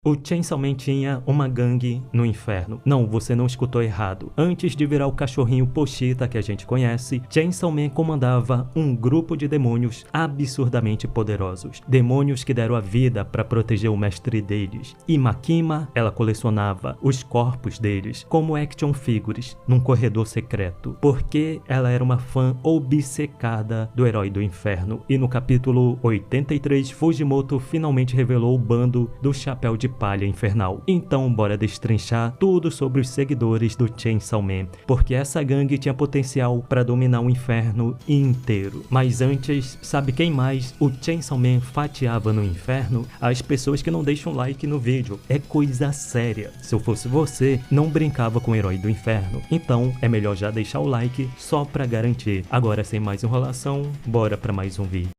O Chainsaw Man tinha uma gangue no inferno. Não, você não escutou errado. Antes de virar o cachorrinho Pochita que a gente conhece, Chainsaw Man comandava um grupo de demônios absurdamente poderosos. Demônios que deram a vida para proteger o mestre deles. E Makima, ela colecionava os corpos deles como action figures num corredor secreto, porque ela era uma fã obcecada do herói do inferno. E no capítulo 83, Fujimoto finalmente revelou o bando do Chapéu de Palha Infernal. Então bora destrinchar tudo sobre os seguidores do Chainsaw Man, porque essa gangue tinha potencial para dominar o inferno inteiro. Mas antes, sabe quem mais o Chainsaw Man fatiava no inferno? As pessoas que não deixam like no vídeo. É coisa séria. Se eu fosse você, não brincava com o herói do inferno. Então é melhor já deixar o like só para garantir. Agora, sem mais enrolação, bora para mais um vídeo.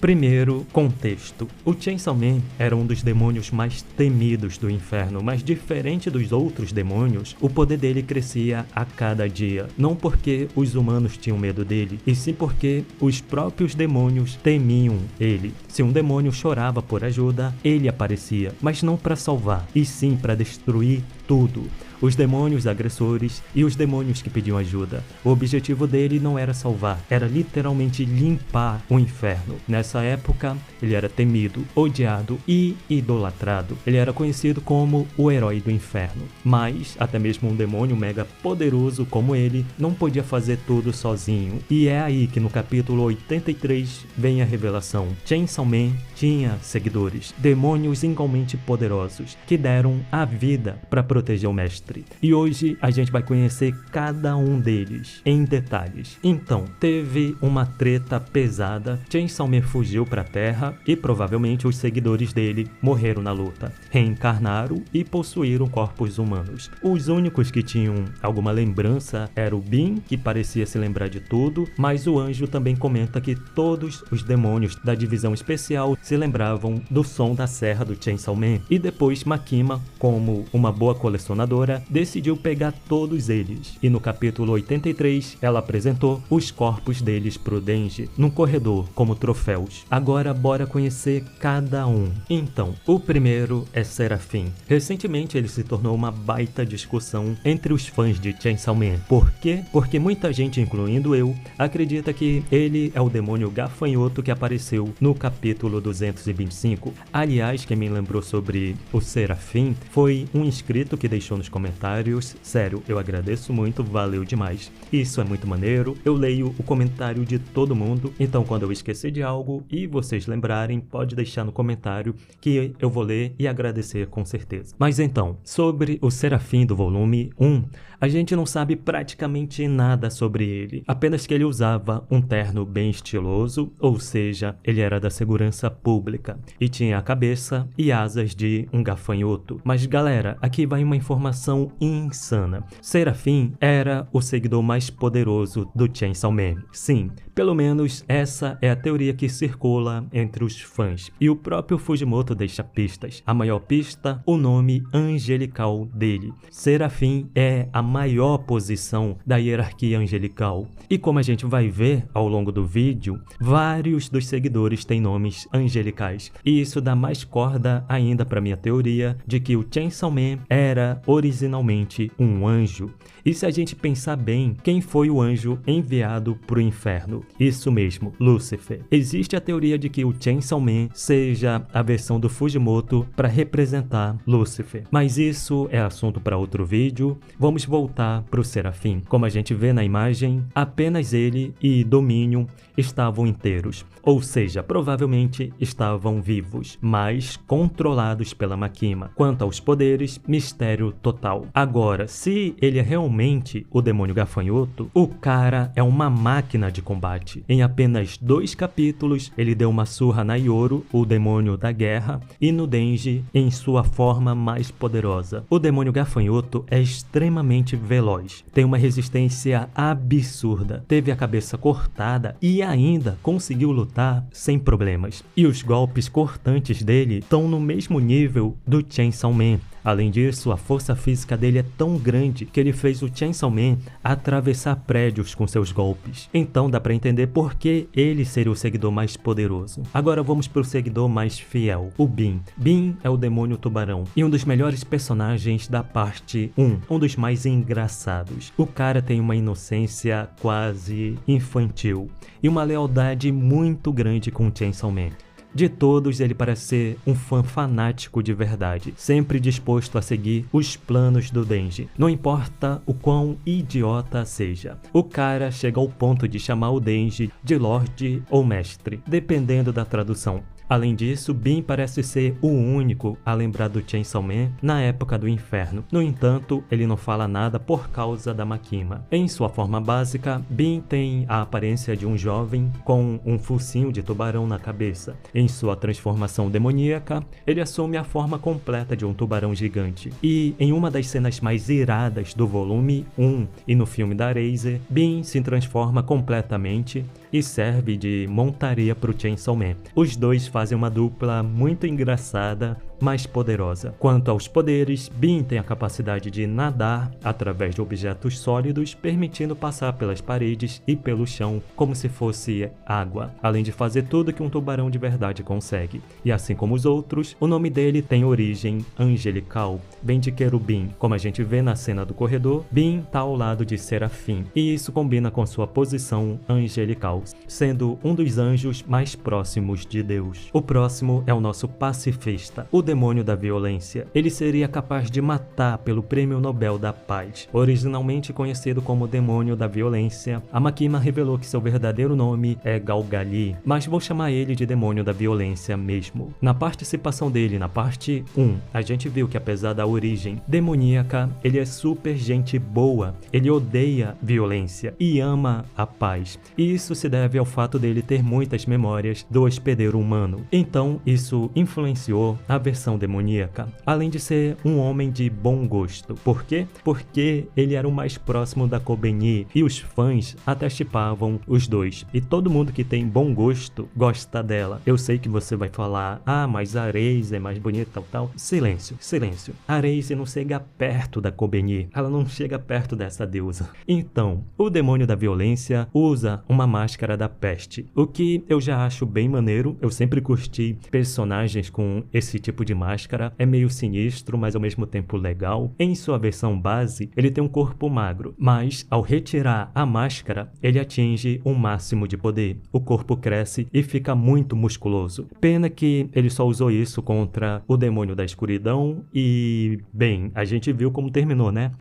Primeiro, contexto. O Chainsaw Man era um dos demônios mais temidos do inferno, mas diferente dos outros demônios, o poder dele crescia a cada dia. Não porque os humanos tinham medo dele, e sim porque os próprios demônios temiam ele. Se um demônio chorava por ajuda, ele aparecia, mas não para salvar, e sim para destruir tudo. Os demônios agressores e os demônios que pediam ajuda. O objetivo dele não era salvar, era literalmente limpar o inferno. Nessa época, ele era temido, odiado e idolatrado. Ele era conhecido como o herói do inferno. Mas, até mesmo um demônio mega poderoso como ele, não podia fazer tudo sozinho. E é aí que no capítulo 83 vem a revelação. Chainsaw Man tinha seguidores, demônios igualmente poderosos, que deram a vida para proteger o mestre. E hoje a gente vai conhecer cada um deles em detalhes. Então, teve uma treta pesada, Chainsaw Man fugiu para a Terra e provavelmente os seguidores dele morreram na luta, reencarnaram e possuíram corpos humanos. Os únicos que tinham alguma lembrança era o Bin, que parecia se lembrar de tudo, mas o anjo também comenta que todos os demônios da divisão especial se lembravam do som da serra do Chainsaw Man. E depois Makima, como uma boa colecionadora, decidiu pegar todos eles, e no capítulo 83 ela apresentou os corpos deles pro Denji, num corredor, como troféus. Agora bora conhecer cada um. Então, o primeiro é Serafim. Recentemente ele se tornou uma baita discussão entre os fãs de Chainsaw Man. Por quê? Porque muita gente, incluindo eu, acredita que ele é o demônio gafanhoto que apareceu no capítulo 225. Aliás, quem me lembrou sobre o Serafim foi um inscrito que deixou nos comentários. Sério, eu agradeço muito, valeu demais. Isso é muito maneiro, eu leio o comentário de todo mundo, então quando eu esquecer de algo e vocês lembrarem, pode deixar no comentário que eu vou ler e agradecer com certeza. Mas então, sobre o Serafim do volume 1, a gente não sabe praticamente nada sobre ele, apenas que ele usava um terno bem estiloso, ou seja, ele era da segurança pública, e tinha a cabeça e asas de um gafanhoto. Mas galera, aqui vai uma informação insana. Serafim era o seguidor mais poderoso do Chainsaw Man. Sim, pelo menos essa é a teoria que circula entre os fãs. E o próprio Fujimoto deixa pistas. A maior pista, o nome angelical dele. Serafim é a maior posição da hierarquia angelical. E como a gente vai ver ao longo do vídeo, vários dos seguidores têm nomes angelicais. E isso dá mais corda ainda para minha teoria de que o Chainsaw Man era originalmente um anjo. E se a gente pensar bem, quem foi o anjo enviado para o inferno? Isso mesmo, Lúcifer. Existe a teoria de que o Chainsaw Man seja a versão do Fujimoto para representar Lúcifer. Mas isso é assunto para outro vídeo. Vamos voltar para o Serafim. Como a gente vê na imagem, apenas ele e Dominion estavam inteiros. Ou seja, provavelmente estavam vivos, mas controlados pela Makima. Quanto aos poderes, mistério total. Agora, se ele é realmente o demônio gafanhoto, o cara é uma máquina de combate. Em apenas 2 capítulos, ele deu uma surra na Yoru, o demônio da guerra, e no Denji em sua forma mais poderosa. O demônio gafanhoto é extremamente veloz, tem uma resistência absurda, teve a cabeça cortada e ainda conseguiu lutar sem problemas. E os golpes cortantes dele estão no mesmo nível do Chainsaw Man. Além disso, a força física dele é tão grande que ele fez o Chainsaw Man atravessar prédios com seus golpes. Então dá pra entender por que ele seria o seguidor mais poderoso. Agora vamos pro seguidor mais fiel, o Bin. Bin é o demônio tubarão e um dos melhores personagens da parte 1, um dos mais engraçados. O cara tem uma inocência quase infantil e uma lealdade muito grande com o Chainsaw Man. De todos, ele parece ser um fã fanático de verdade, sempre disposto a seguir os planos do Denji, não importa o quão idiota seja. O cara chega ao ponto de chamar o Denji de Lorde ou Mestre, dependendo da tradução. Além disso, Bin parece ser o único a lembrar do Chainsaw Man na época do inferno. No entanto, ele não fala nada por causa da Makima. Em sua forma básica, Bin tem a aparência de um jovem com um focinho de tubarão na cabeça. Em sua transformação demoníaca, ele assume a forma completa de um tubarão gigante. E em uma das cenas mais iradas do volume 1 e no filme da Eraser, Bin se transforma completamente e serve de montaria para o Chainsaw Man. Os dois fazem uma dupla muito engraçada, mais poderosa. Quanto aos poderes, Bin tem a capacidade de nadar através de objetos sólidos, permitindo passar pelas paredes e pelo chão como se fosse água, além de fazer tudo que um tubarão de verdade consegue. E assim como os outros, o nome dele tem origem angelical, vem de querubim. Como a gente vê na cena do corredor, Bin está ao lado de Serafim, e isso combina com sua posição angelical, sendo um dos anjos mais próximos de Deus. O próximo é o nosso pacifista, o demônio da violência. Ele seria capaz de matar pelo Prêmio Nobel da Paz. Originalmente conhecido como demônio da violência, a Makima revelou que seu verdadeiro nome é Galgali, mas vou chamar ele de demônio da violência mesmo. Na participação dele na parte 1, a gente viu que apesar da origem demoníaca, ele é super gente boa, ele odeia violência e ama a paz. E isso se deve ao fato dele ter muitas memórias do hospedeiro humano. Então isso influenciou a versão demoníaca, além de ser um homem de bom gosto. Por quê? Porque ele era o mais próximo da Kobeni e os fãs até shippavam os dois. E todo mundo que tem bom gosto gosta dela. Eu sei que você vai falar, mas a Reise é mais bonita, tal. Silêncio, silêncio. A Reise não chega perto da Kobeni. Ela não chega perto dessa deusa. Então, o demônio da violência usa uma máscara da peste, o que eu já acho bem maneiro. Eu sempre curti personagens com esse tipo de máscara, é meio sinistro, mas ao mesmo tempo legal. Em sua versão base, ele tem um corpo magro, mas ao retirar a máscara, ele atinge um máximo de poder. O corpo cresce e fica muito musculoso. Pena que ele só usou isso contra o demônio da escuridão e, bem, a gente viu como terminou, né?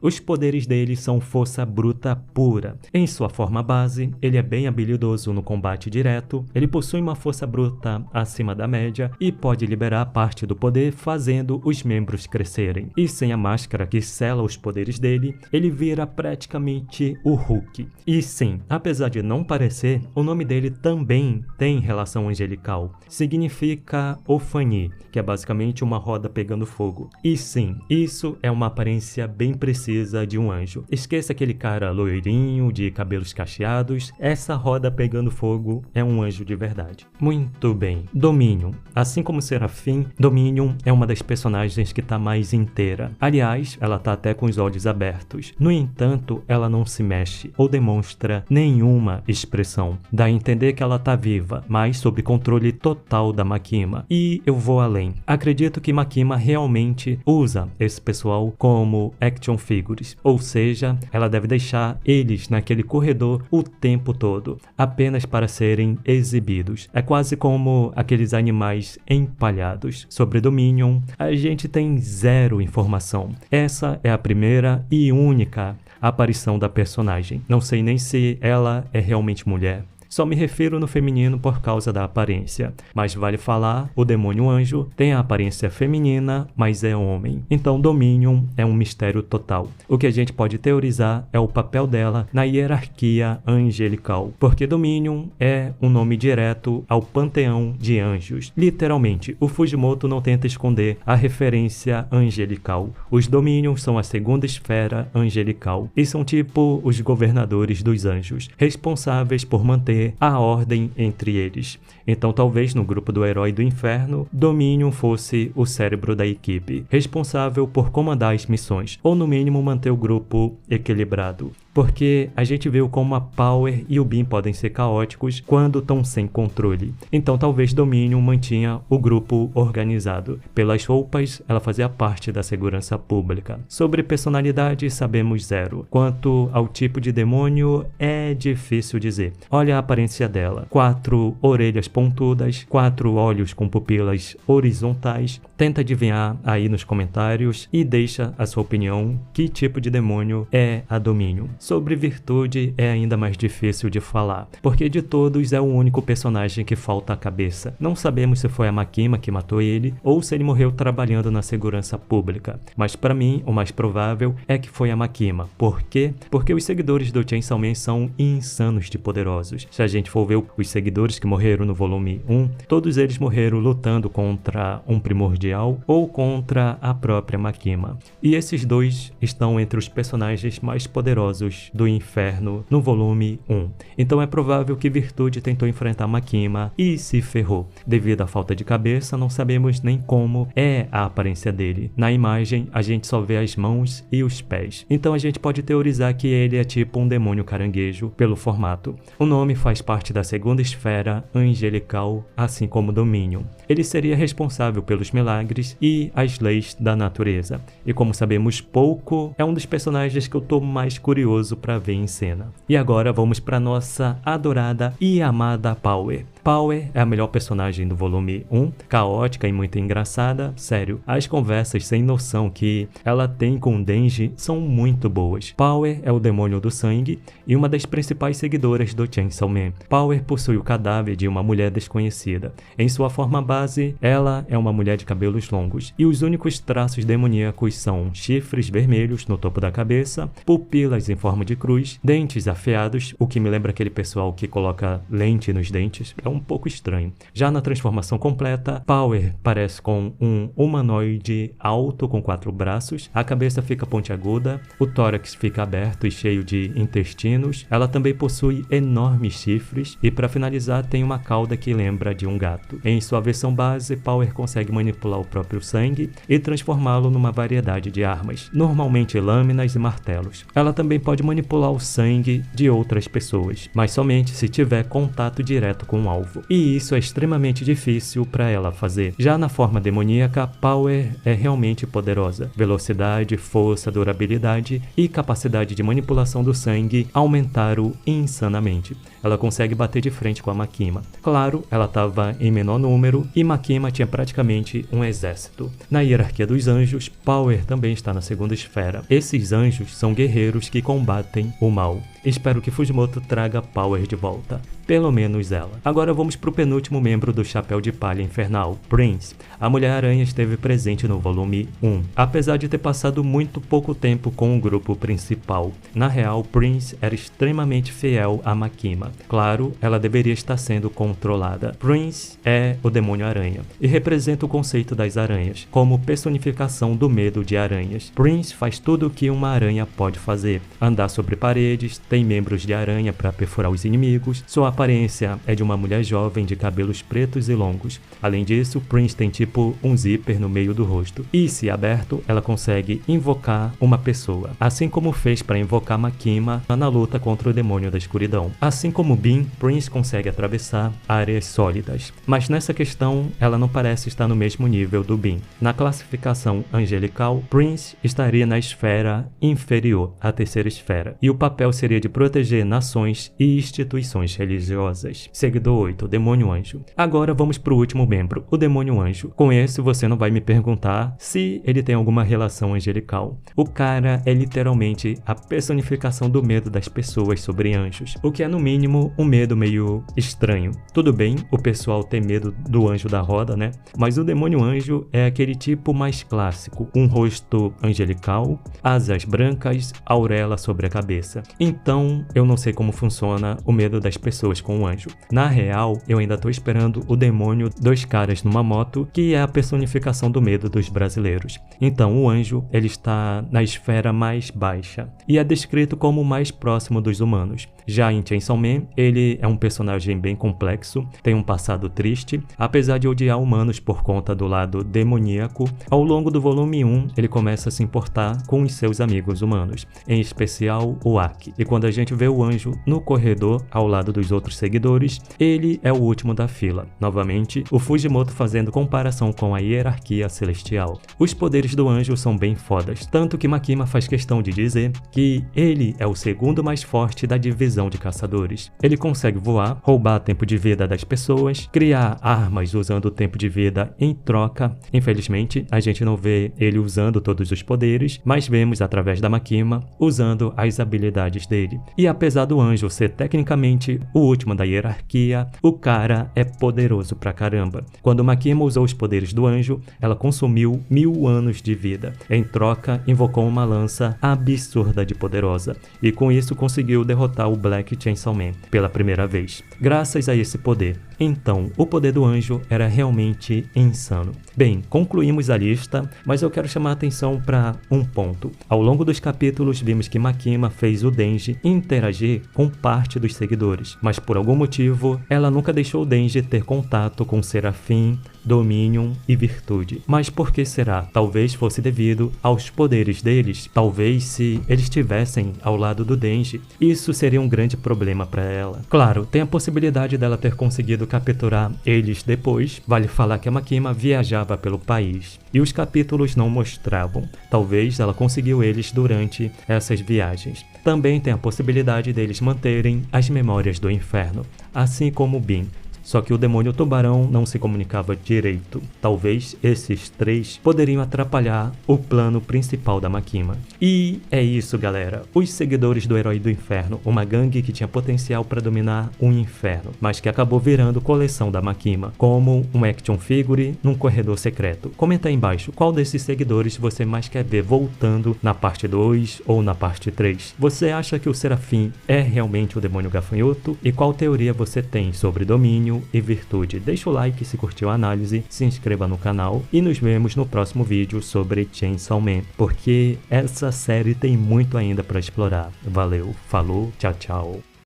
Os poderes dele são força bruta pura. Em sua forma base, ele é bem habilidoso no combate direto, ele possui uma força bruta acima da média e pode liberar parte do poder fazendo os membros crescerem. E sem a máscara que sela os poderes dele, ele vira praticamente o Hulk. E sim, apesar de não parecer, o nome dele também tem relação angelical. Significa Ofani, que é basicamente uma roda pegando fogo. E sim, isso é uma aparência bem precisa de um anjo. Esqueça aquele cara loirinho, de cabelos cacheados. Essa roda pegando fogo é um anjo de verdade. Muito bem. Dominion. Assim como Serafim, Dominion é uma das personagens que tá mais inteira. Aliás, ela tá até com os olhos abertos. No entanto, ela não se mexe ou demonstra nenhuma expressão. Dá a entender que ela tá viva, mas sob controle total da Makima. E eu vou além. Acredito que Makima realmente usa esse pessoal como action figures. Ou seja, ela deve deixar eles naquele corredor o tempo todo, apenas para serem exibidos. É quase como aqueles animais empalhados. Sobre Dominion, a gente tem zero informação. Essa é a primeira e única aparição da personagem. Não sei nem se ela é realmente mulher. Só me refiro no feminino por causa da aparência. Mas vale falar, o demônio anjo tem a aparência feminina, mas é homem. Então Dominion é um mistério total. O que a gente pode teorizar é o papel dela na hierarquia angelical. Porque Dominion é um nome direto ao panteão de anjos. Literalmente, o Fujimoto não tenta esconder a referência angelical. Os Dominions são a segunda esfera angelical. E são tipo os governadores dos anjos, responsáveis por manter manter a ordem entre eles. Então talvez no grupo do Herói do Inferno, Dominion fosse o cérebro da equipe, responsável por comandar as missões, ou no mínimo manter o grupo equilibrado. Porque a gente viu como a Power e o Bean podem ser caóticos quando estão sem controle. Então talvez Dominion mantinha o grupo organizado. Pelas roupas, ela fazia parte da segurança pública. Sobre personalidade, sabemos zero. Quanto ao tipo de demônio, é difícil dizer. Olha a aparência dela. 4 orelhas pontudas, 4 olhos com pupilas horizontais. Tenta adivinhar aí nos comentários e deixa a sua opinião que tipo de demônio é a Dominion. Sobre virtude é ainda mais difícil de falar, porque de todos é o único personagem que falta a cabeça. Não sabemos se foi a Makima que matou ele ou se ele morreu trabalhando na segurança pública, mas para mim o mais provável é que foi a Makima. Por quê? Porque os seguidores do Chainsaw Man são insanos de poderosos. Se a gente for ver os seguidores que morreram no volume 1, todos eles morreram lutando contra um primordial ou contra a própria Makima. E esses dois estão entre os personagens mais poderosos do inferno no volume 1. Então é provável que Virtude tentou enfrentar Makima e se ferrou. Devido à falta de cabeça, não sabemos nem como é a aparência dele. Na imagem, a gente só vê as mãos e os pés. Então a gente pode teorizar que ele é tipo um demônio caranguejo pelo formato. O nome faz parte da segunda esfera angelical, assim como Dominion. Ele seria responsável pelos milagres e as leis da natureza. E como sabemos pouco, é um dos personagens que eu tô mais curioso para ver em cena. E agora vamos para nossa adorada e amada Power. Power é a melhor personagem do volume 1, caótica e muito engraçada. Sério, as conversas sem noção que ela tem com Denji são muito boas. Power é o demônio do sangue e uma das principais seguidoras do Chainsaw Man. Power possui o cadáver de uma mulher desconhecida. Em sua forma base, ela é uma mulher de cabelos longos e os únicos traços demoníacos são chifres vermelhos no topo da cabeça, pupilas em forma de cruz, dentes afiados, o que me lembra aquele pessoal que coloca lente nos dentes. É um pouco estranho. Já na transformação completa, Power parece com um humanoide alto com 4 braços, a cabeça fica pontiaguda, o tórax fica aberto e cheio de intestinos, ela também possui enormes chifres e para finalizar tem uma cauda que lembra de um gato. Em sua versão base, Power consegue manipular o próprio sangue e transformá-lo numa variedade de armas, normalmente lâminas e martelos. Ela também pode manipular o sangue de outras pessoas, mas somente se tiver contato direto com o alvo. E isso é extremamente difícil para ela fazer. Já na forma demoníaca, Power é realmente poderosa. Velocidade, força, durabilidade e capacidade de manipulação do sangue aumentaram insanamente. Ela consegue bater de frente com a Makima. Claro, ela estava em menor número e Makima tinha praticamente um exército. Na hierarquia dos anjos, Power também está na segunda esfera. Esses anjos são guerreiros que combatem o mal. Espero que Fujimoto traga Power de volta. Pelo menos ela. Agora vamos para o penúltimo membro do Chapéu de Palha Infernal, Prince. A Mulher-Aranha esteve presente no volume 1, apesar de ter passado muito pouco tempo com o grupo principal. Na real, Prince era extremamente fiel a Makima. Claro, ela deveria estar sendo controlada. Prince é o demônio-aranha e representa o conceito das aranhas, como personificação do medo de aranhas. Prince faz tudo o que uma aranha pode fazer: andar sobre paredes, tem membros de aranha para perfurar os inimigos, sua aparência é de uma mulher jovem de cabelos pretos e longos. Além disso, Prince tem tipo um zíper no meio do rosto. E se aberto, ela consegue invocar uma pessoa, assim como fez para invocar Makima na luta contra o demônio da escuridão. Assim como Bean, Prince consegue atravessar áreas sólidas. Mas nessa questão, ela não parece estar no mesmo nível do Bean. Na classificação angelical, Prince estaria na esfera inferior, a terceira esfera, e o papel seria de proteger nações e instituições religiosas. Seguidor 8, Demônio Anjo. Agora vamos para o último membro, o Demônio Anjo. Com esse você não vai me perguntar se ele tem alguma relação angelical. O cara é literalmente a personificação do medo das pessoas sobre anjos, o que é no mínimo um medo meio estranho. Tudo bem, o pessoal tem medo do anjo da roda, né? Mas o Demônio Anjo é aquele tipo mais clássico, um rosto angelical, asas brancas, auréola sobre a cabeça. Então, eu não sei como funciona o medo das pessoas pessoas com o anjo. Na real, eu ainda tô esperando o demônio dos caras numa moto, que é a personificação do medo dos brasileiros. Então o anjo, ele está na esfera mais baixa e é descrito como o mais próximo dos humanos. Já em Chainsaw Man, ele é um personagem bem complexo, tem um passado triste, apesar de odiar humanos por conta do lado demoníaco. Ao longo do volume 1, ele começa a se importar com os seus amigos humanos, em especial o Aki. E quando a gente vê o anjo no corredor, ao lado dos outros seguidores, ele é o último da fila. Novamente, o Fujimoto fazendo comparação com a hierarquia celestial. Os poderes do anjo são bem fodas, tanto que Makima faz questão de dizer que ele é o segundo mais forte da divisão de caçadores. Ele consegue voar, roubar tempo de vida das pessoas, criar armas usando o tempo de vida em troca. Infelizmente, a gente não vê ele usando todos os poderes, mas vemos através da Makima usando as habilidades dele. E apesar do anjo ser tecnicamente o último da hierarquia, o cara é poderoso pra caramba. Quando Makima usou os poderes do anjo, ela consumiu 1000 anos de vida. Em troca, invocou uma lança absurda de poderosa, e com isso conseguiu derrotar o Black Chainsaw Man pela primeira vez, graças a esse poder. Então, o poder do anjo era realmente insano. Bem, concluímos a lista, mas eu quero chamar a atenção para um ponto. Ao longo dos capítulos, vimos que Makima fez o Denji interagir com parte dos seguidores, mas por algum motivo, ela nunca deixou o Denji ter contato com Serafim, Dominion e Virtude. Mas por que será? Talvez fosse devido aos poderes deles. Talvez se eles estivessem ao lado do Denji, isso seria um grande problema para ela. Claro, tem a possibilidade dela ter conseguido capturar eles depois. Vale falar que a Makima viajava pelo país e os capítulos não mostravam. Talvez ela conseguiu eles durante essas viagens. Também tem a possibilidade deles manterem as memórias do inferno, assim como Bin. Só que o demônio tubarão não se comunicava direito. Talvez esses três poderiam atrapalhar o plano principal da Makima. E é isso, galera. Os seguidores do Herói do Inferno, uma gangue que tinha potencial para dominar o inferno, mas que acabou virando coleção da Makima, como um action figure num corredor secreto. Comenta aí embaixo qual desses seguidores você mais quer ver voltando na parte 2 ou na parte 3. Você acha que o Serafim é realmente o demônio gafanhoto? E qual teoria você tem sobre domínio e virtude? Deixa o like se curtiu a análise, se inscreva no canal e nos vemos no próximo vídeo sobre Chainsaw Man, porque essa série tem muito ainda para explorar. Valeu, falou, tchau, tchau.